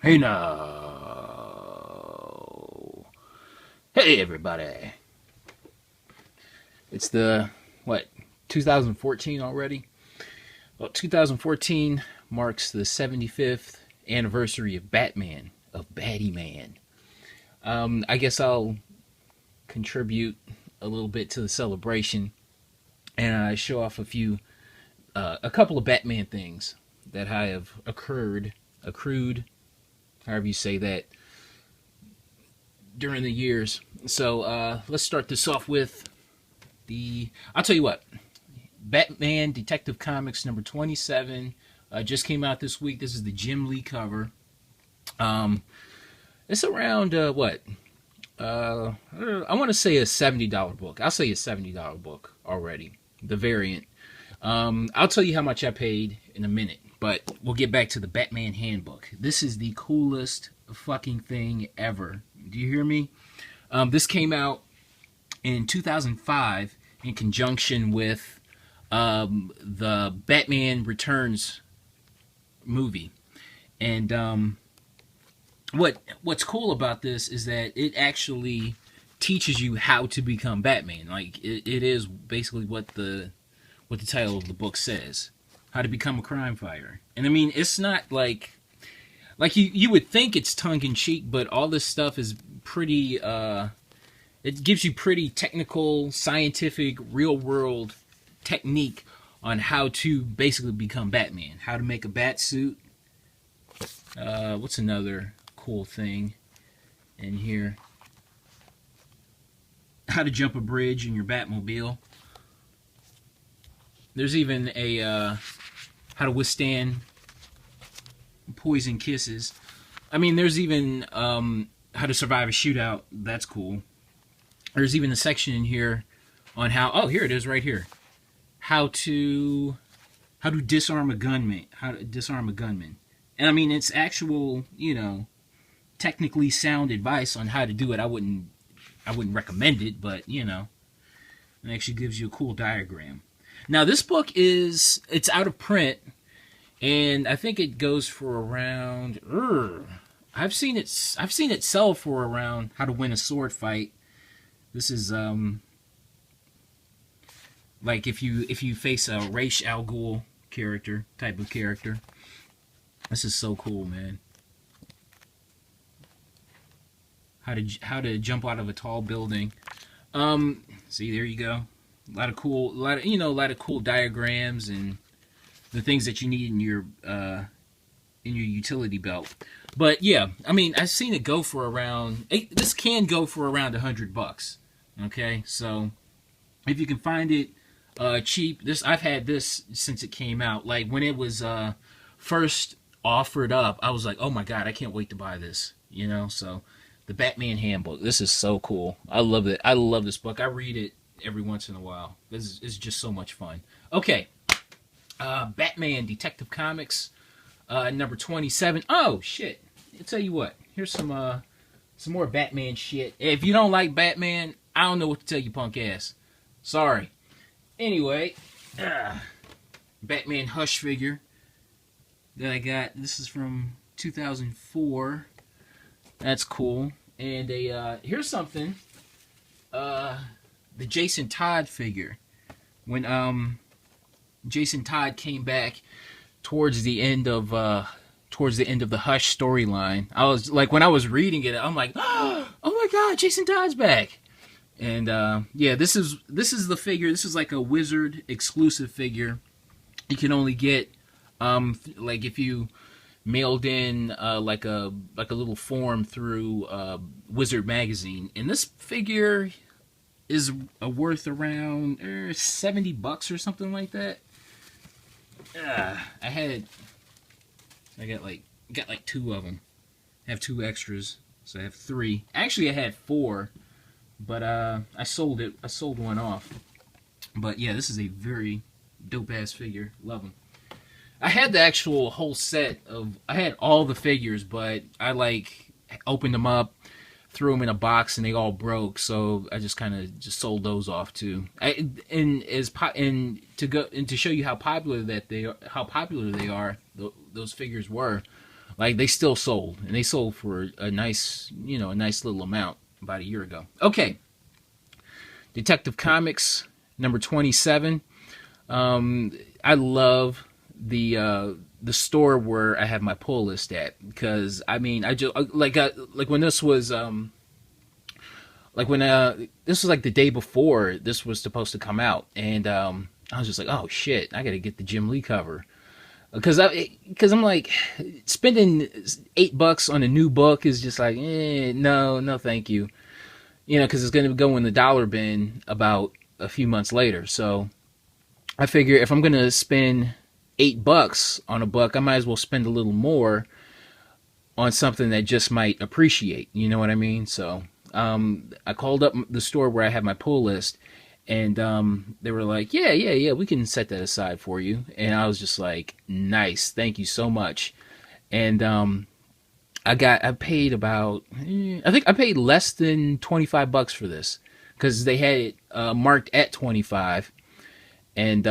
Hey now. Hey everybody. It's the, what, 2014 already? Well, 2014 marks the 75th anniversary of Batman, of Batty Man. I guess I'll contribute a little bit to the celebration and show off a couple of Batman things that I have accrued, however you say that, during the years. So let's start this off with I'll tell you what, Batman Detective Comics number 27 just came out this week. This is the Jim Lee cover. It's around I want to say a $70 book. I'll say a $70 book already, the variant. I'll tell you how much I paid in a minute, but we'll get back to the Batman handbook. This is the coolest fucking thing ever. Do you hear me? This came out in 2005 in conjunction with the Batman Returns movie. And what's cool about this is that it actually teaches you how to become Batman. Like it is basically what the title of the book says. How to become a crime fighter. And I mean, it's not like you would think it's tongue-in-cheek, but all this stuff is pretty, it gives you pretty technical, scientific, real-world technique on how to basically become Batman. How to make a bat suit. What's another cool thing in here? How to jump a bridge in your Batmobile. There's even a how to withstand poison kisses. I mean, there's even how to survive a shootout. That's cool. There's even a section in here on how. Oh, here it is, right here. How to disarm a gunman. How to disarm a gunman. And I mean, it's actual, technically sound advice on how to do it. I wouldn't recommend it, but it actually gives you a cool diagram. Now this book it's out of print, and I think it goes for around. I've seen it sell for around How to Win a Sword Fight. This is like if you face a Ra's al Ghul type of character. This is so cool, man. How to jump out of a tall building. See, there you go. A lot of cool diagrams and the things that you need in your utility belt. But yeah, I mean, I've seen it go for around. This can go for around $100. Okay, so if you can find it cheap, I've had this since it came out. Like when it was first offered up, I was like, oh my god, I can't wait to buy this. So the Batman handbook. This is so cool. I love it. I love this book. I read it every once in a while. This is just so much fun. Okay, Batman Detective Comics, number 27. Oh shit! I'll tell you what. Here's some more Batman shit. If you don't like Batman, I don't know what to tell you, punk ass. Sorry. Anyway, Batman Hush figure that I got. This is from 2004. That's cool. And here's something. The Jason Todd figure. When Jason Todd came back towards the end of the Hush storyline, I was like, when I was reading it, I'm like, oh my god, Jason Todd's back. And yeah, this is the figure. This is like a Wizard exclusive figure. You can only get like if you mailed in like a little form through Wizard magazine. And this figure is worth around $70 or something like that. I got like two of them. I have two extras, so I have three. Actually, I had four, but I sold one off. But yeah, this is a very dope ass figure. Love them. I had the actual whole set I had all the figures, but I opened them up, threw them in a box, and they all broke. So I just kind of sold those off too. To show you how popular they are, those figures were. Like, they still sold, and they sold for a nice, a nice little amount about a year ago. Okay, Detective Comics number 27. I love the store where I have my pull list at, because I mean, I just like when this was this was like the day before this was supposed to come out, and I was just like, oh shit, I gotta get the Jim Lee cover, because I'm like, spending $8 on a new book is just like, no thank you, because it's gonna go in the dollar bin about a few months later. So I figure if I'm gonna spend $8 on a book, I might as well spend a little more on something that just might appreciate. You know what I mean? So I called up the store where I have my pull list, and they were like, yeah, we can set that aside for you. And I was just like, nice, thank you so much. And I paid about, I think I paid less than $25 for this, because they had it marked at 25, and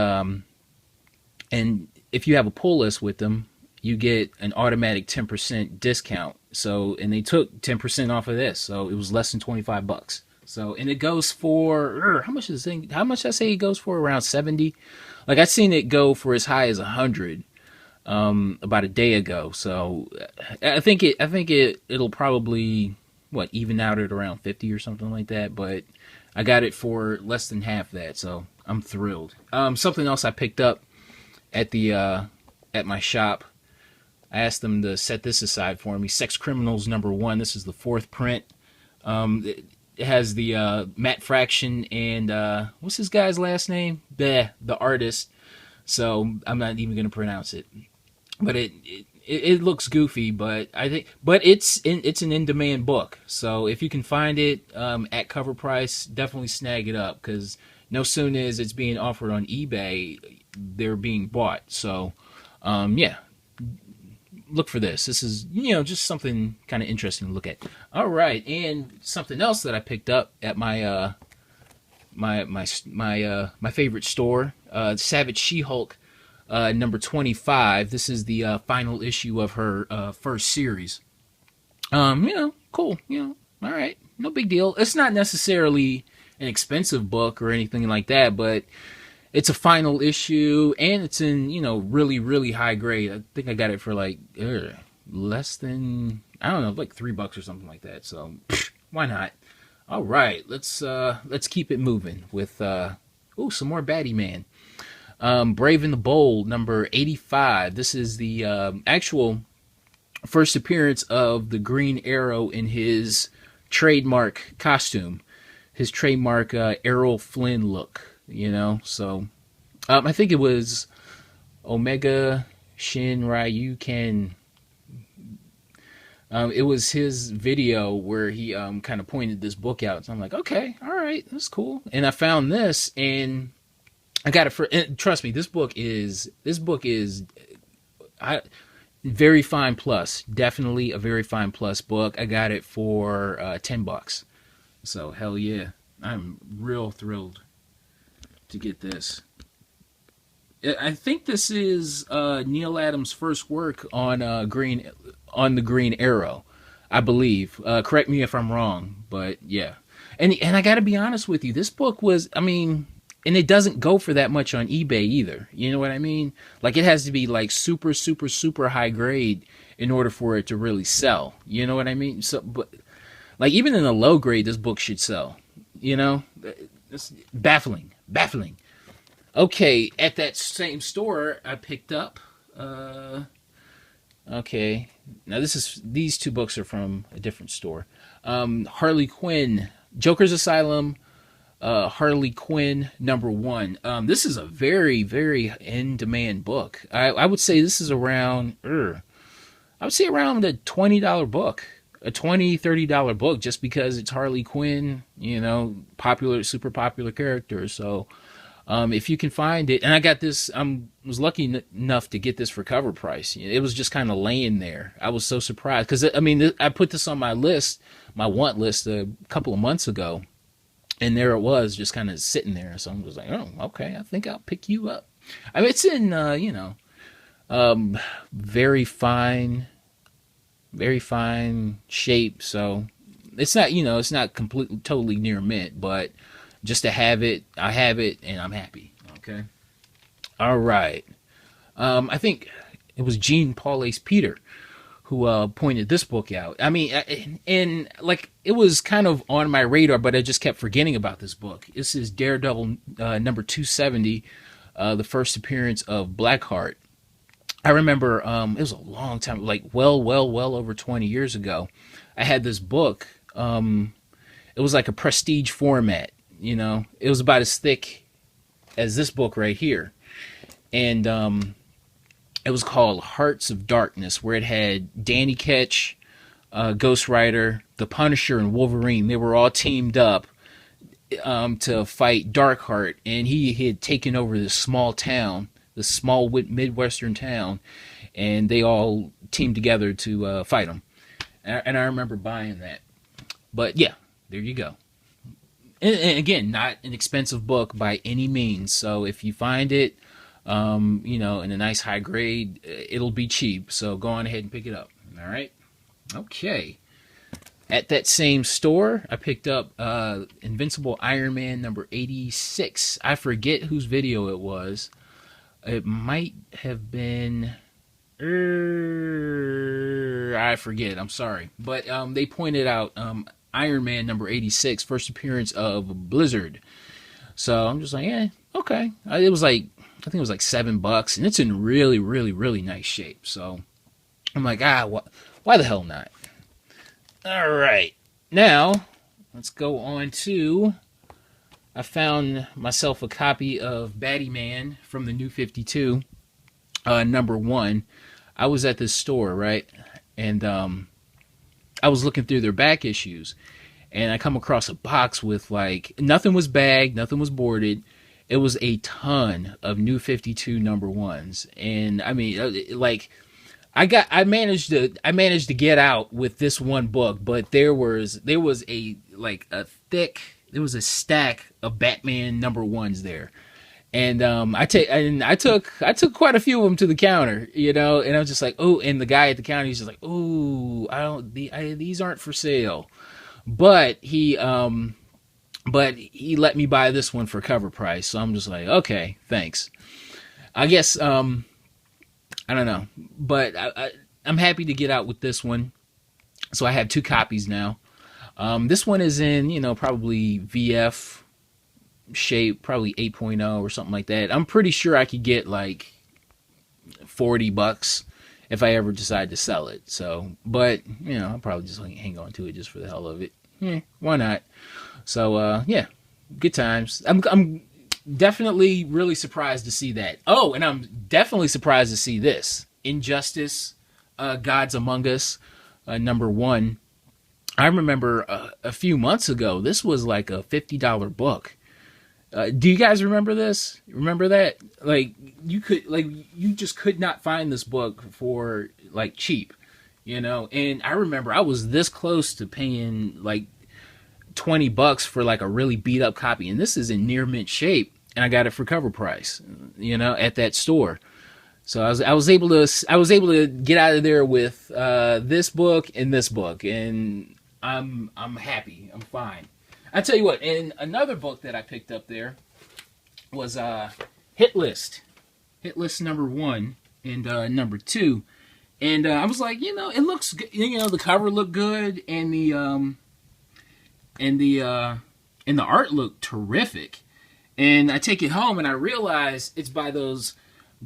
if you have a pull list with them, you get an automatic 10% discount. So, and they took 10% off of this, so it was less than $25. So, and it goes for, how much is this thing? How much did I say it goes for? Around 70. Like, I seen it go for as high as 100 about a day ago. So I think it'll probably even out at around 50 or something like that. But I got it for less than half that, so I'm thrilled. Something else I picked up at the at my shop, I asked them to set this aside for me. Sex Criminals #1. This is the 4th print. It has the Matt Fraction and what's this guy's last name? The artist. So I'm not even going to pronounce it. But it looks goofy, but it's an in-demand book. So if you can find it at cover price, definitely snag it up, because no sooner as it's being offered on eBay, they're being bought. So yeah, look for this. This is just something kind of interesting to look at. All right, and something else that I picked up at my my favorite store, Savage She-Hulk. Number 25. This is the final issue of her first series. Cool. All right, no big deal. It's not necessarily an expensive book or anything like that, but it's a final issue, and it's in really, really high grade. I think I got it for like less than, I don't know, like $3 or something like that. So why not? All right, let's keep it moving with some more Batty Man. Brave and the Bold, number 85. This is the actual first appearance of the Green Arrow in his trademark costume, his trademark Errol Flynn look, So I think it was Omega Shinryu Ken. It was his video where he kind of pointed this book out. So I'm like, okay, all right, that's cool. And I found this, and I got it for, and trust me, this book is very fine plus, definitely a very fine plus book. I got it for $10. So hell yeah, I'm real thrilled to get this. I think this is Neil Adams' first work on the Green Arrow, I believe. Correct me if I'm wrong, but yeah. And I got to be honest with you, this book was, and it doesn't go for that much on eBay either. You know what I mean? Like, it has to be like super, super, super high grade in order for it to really sell. You know what I mean? So, but like, even in a low grade, this book should sell. It's baffling. Okay, at that same store, I picked up. Okay, now these two books are from a different store. Harley Quinn, Joker's Asylum. Harley Quinn #1. This is a very, very in-demand book. I would say this is around, around a $20 book, a $20, $30 book, just because it's Harley Quinn, popular, super popular character. So if you can find it, and I got this, was lucky enough to get this for cover price. It was just kind of laying there. I was so surprised, because I put this on my list, my want list, a couple of months ago. And there it was, just kind of sitting there. So I was like, oh, okay, I think I'll pick you up. It's in, very fine very fine shape. So it's not, it's not completely totally near mint, but just to have it, I have it, and I'm happy. Okay. All right. I think it was Jean Paul Ace Peter who pointed this book out. I mean, and like it was kind of on my radar, but I just kept forgetting about this book. This is Daredevil number 270, the first appearance of Blackheart. I remember it was a long time, like well over 20 years ago. I had this book. It was like a prestige format. It was about as thick as this book right here, and it was called Hearts of Darkness, where it had Danny Ketch, Ghost Rider, the Punisher, and Wolverine. They were all teamed up to fight Darkheart, and he had taken over this small town, this small Midwestern town, and they all teamed together to fight him. And I remember buying that. But yeah, there you go. And again, not an expensive book by any means. So if you find it, in a nice high grade, it'll be cheap. So go on ahead and pick it up. All right. Okay. At that same store, I picked up Invincible Iron Man number 86. I forget whose video it was. It might have been... I forget. I'm sorry. But they pointed out Iron Man number 86, first appearance of Blizzard. So I'm just like, yeah, okay. It was like, I think it was like $7, and it's in really, really, really nice shape. So I'm like, why the hell not? All right. Now, let's go on to, I found myself a copy of Batman from the New 52, number 1. I was at this store, right? And I was looking through their back issues, and I come across a box with, like, nothing was bagged, nothing was boarded. It was a ton of New 52 number 1s. And I mean, like, I managed to get out with this one book, but there was a stack of Batman number 1s there. And I took quite a few of them to the counter, and I was just like, oh, and the guy at the counter, he's just like, oh, these aren't for sale. But he let me buy this one for cover price. So I'm just like, okay, thanks. I guess, I don't know. But I'm happy to get out with this one. So I have 2 copies now. This one is in, probably VF shape, probably 8.0 or something like that. I'm pretty sure I could get like $40 if I ever decide to sell it. So, but, I'll probably just hang on to it just for the hell of it. Why not? So, yeah, good times. I'm definitely really surprised to see that. Oh, and I'm definitely surprised to see this. Injustice, Gods Among Us, number 1. I remember a few months ago, this was like a $50 book. Do you guys remember this? Remember that? Like, you just could not find this book for, like, cheap, And I remember I was this close to paying, like, $20 for, like, a really beat up copy. And this is in near mint shape. And I got it for cover price, at that store. So I was able to get out of there with this book and this book. And I'm happy. I'm fine. I tell you what, and another book that I picked up there was Hit List number 1 and number 2, and I was like, it looks good. The cover looked good, and the art looked terrific. And I take it home, and I realize it's by those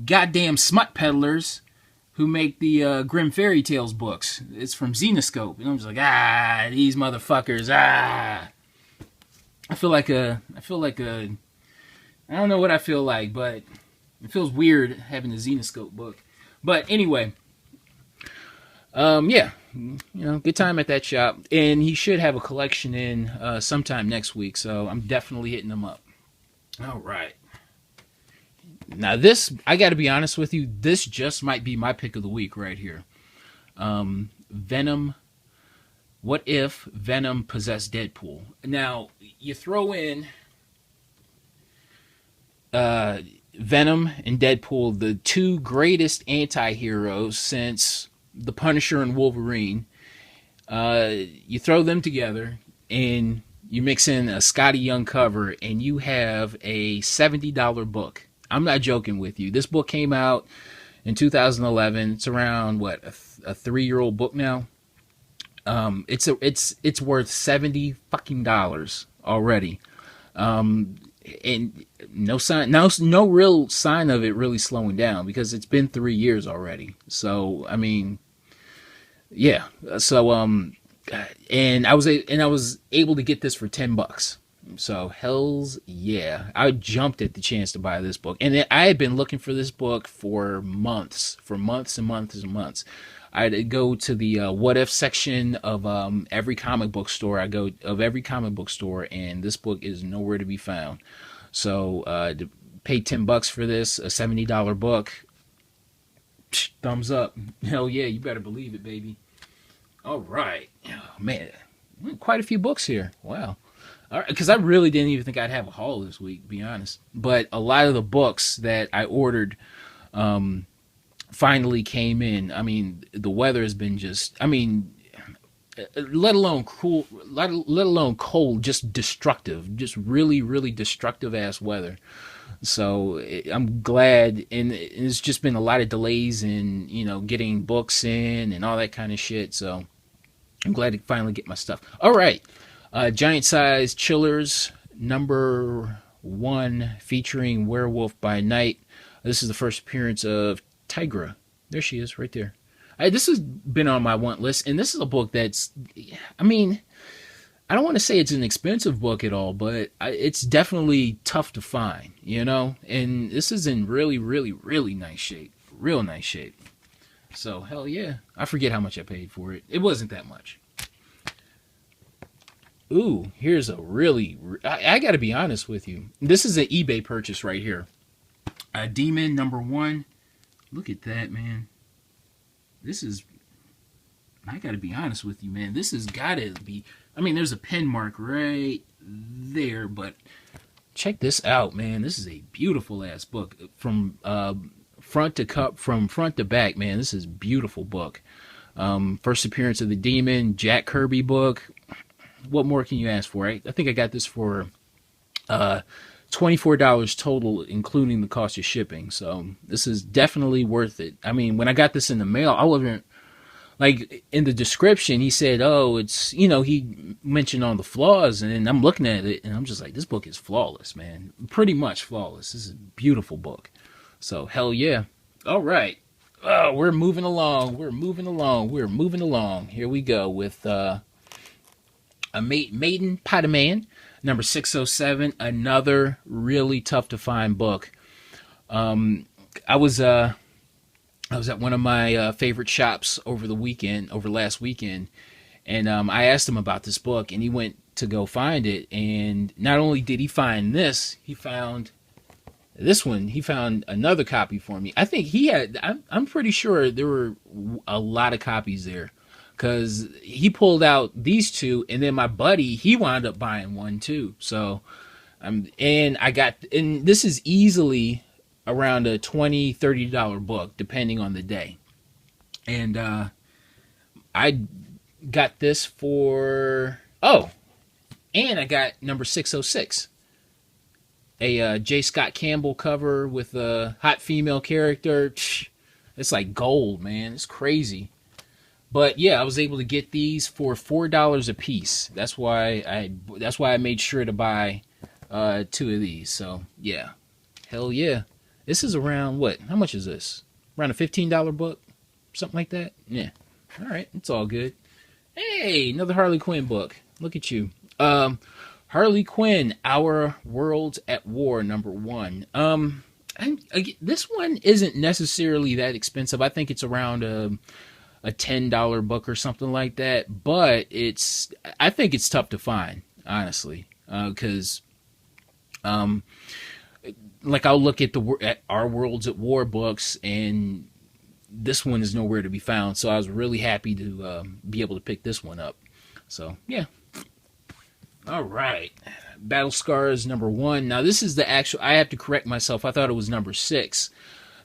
goddamn smut peddlers who make the Grim Fairy Tales books. It's from Zenescope, and I'm just like, these motherfuckers, I feel like a, I don't know what I feel like, but it feels weird having a Zenescope book. But anyway, yeah, good time at that shop. And he should have a collection in sometime next week, so I'm definitely hitting him up. All right. Now this, I got to be honest with you, this just might be my pick of the week right here. Venom. What if Venom possessed Deadpool? Now, you throw in Venom and Deadpool, the 2 greatest anti-heroes since the Punisher and Wolverine. You throw them together and you mix in a Scotty Young cover, and you have a $70 book. I'm not joking with you. This book came out in 2011. It's around what, a 3-year-old book now. It's worth $70 fucking dollars already. And no real sign of it really slowing down, because it's been 3 years already. So I mean, yeah. So and I was able to get this for $10. So hells yeah, I jumped at the chance to buy this book, and I had been looking for this book for months and months. I'd go to the what if section of every comic book store. And this book is nowhere to be found. So to pay $10 for this, a $70 book, thumbs up. Hell yeah, you better believe it, baby. All right, oh, man, quite a few books here. Wow. All right, because I really didn't even think I'd have a haul this week, to be honest. But a lot of the books that I ordered finally came in. I mean, the weather has been just, I mean, let alone cold, just destructive, just really, really destructive ass weather. So I'm glad, and it's just been a lot of delays in, getting books in and all that kind of shit. So I'm glad to finally get my stuff. All right. Giant Size Chillers #1, featuring Werewolf by Night. This is the first appearance of Tigra. There she is, right there. This has been on my want list, and this is a book that's, I mean, I don't want to say it's an expensive book at all, but it's definitely tough to find, and this is in really, really, really nice shape. Real nice shape. So, hell yeah. I forget how much I paid for it. It wasn't that much. Ooh, here's a really, I got to be honest with you. This is an eBay purchase right here. Demon #1. Look at that, man. This is, I got to be honest with you, man. This has got to be, I mean, there's a pen mark right there, but check this out, man. This is a beautiful ass book from front to back, man. This is a beautiful book. First appearance of the Demon, Jack Kirby book. What more can you ask for? I think I got this for $24 total, including the cost of shipping. So this is definitely worth it. I mean, when I got this in the mail, I wasn't, like, in the description, he said, oh, it's, he mentioned all the flaws, and I'm looking at it, and I'm just like, this book is flawless, man. Pretty much flawless. This is a beautiful book. So, hell yeah. All right. Oh, we're moving along. Here we go with a Maiden Potaman, #607, another really tough to find book. I was at one of my favorite shops over last weekend, and I asked him about this book, and he went to go find it, and not only did he find this, he found this one. He found another copy for me. I think he had, I'm pretty sure there were a lot of copies there, because he pulled out these two, and then my buddy, he wound up buying one too. So, and this is easily around a $20-$30 book, depending on the day. And I got this for, and I got #606. A J. Scott Campbell cover with a hot female character. It's like gold, man. It's crazy. But yeah, I was able to get these for $4 a piece. That's why I made sure to buy 2 of these. So yeah, hell yeah. This is around what? How much is this? Around a $15 book, something like that. Yeah. All right, it's all good. Hey, another Harley Quinn book. Look at you. Harley Quinn, Our Worlds at War, #1. This one isn't necessarily that expensive. I think it's around a $10 book or something like that. But I think it's tough to find, honestly, because like I'll look at Our Worlds at War books, and this one is nowhere to be found. So I was really happy to be able to pick this one up. So yeah. All right, Battle Scars #1. Now this is the actual. I have to correct myself. I thought it was #6.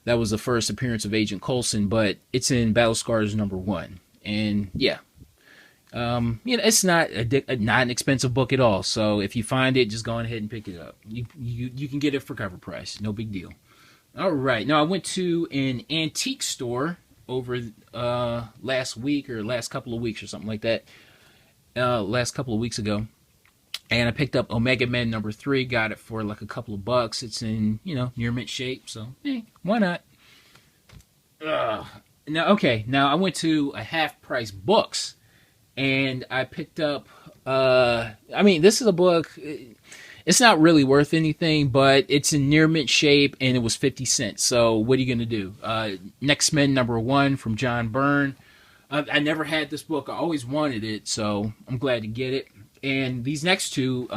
That was the first appearance of Agent Coulson, but it's in Battle Scars #1. And yeah, it's not not an expensive book at all. So if you find it, just go ahead and pick it up. You can get it for cover price, no big deal. All right, now I went to an antique store over last week or last couple of weeks or something like that. Last couple of weeks ago, and I picked up Omega Men #3. Got it for like a couple of bucks. It's in near mint shape, so why not? Now I went to a Half Price Books, and I picked up. This is a book. It's not really worth anything, but it's in near mint shape, and it was 50 cents. So what are you gonna do? Next Men #1 from John Byrne. I never had this book. I always wanted it, so I'm glad to get it. And these next two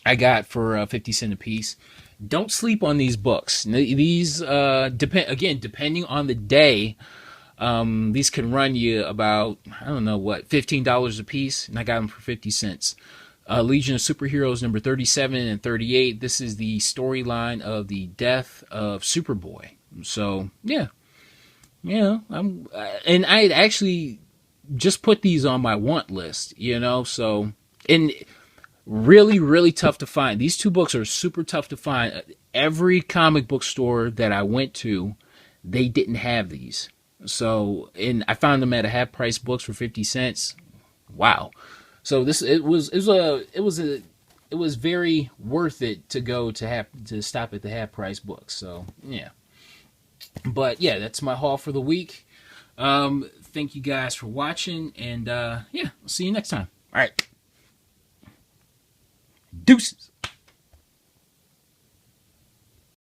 I got for 50 cents a piece. Don't sleep on these books. These depending on the day, these can run you about, I don't know what, $15 a piece, and I got them for 50 cents. Legion of Superheroes #37 and 38. This is the storyline of the death of Superboy. So yeah, and I actually just put these on my want list. So, and really, really tough to find. These two books are super tough to find. Every comic book store that I went to, they didn't have these. So, and I found them at a Half Price Books for 50 cents. Wow. So it was very worth it to go to stop at the Half Price Books. So yeah, but yeah, that's my haul for the week. Thank you guys for watching, and I'll see you next time. All right, deuces.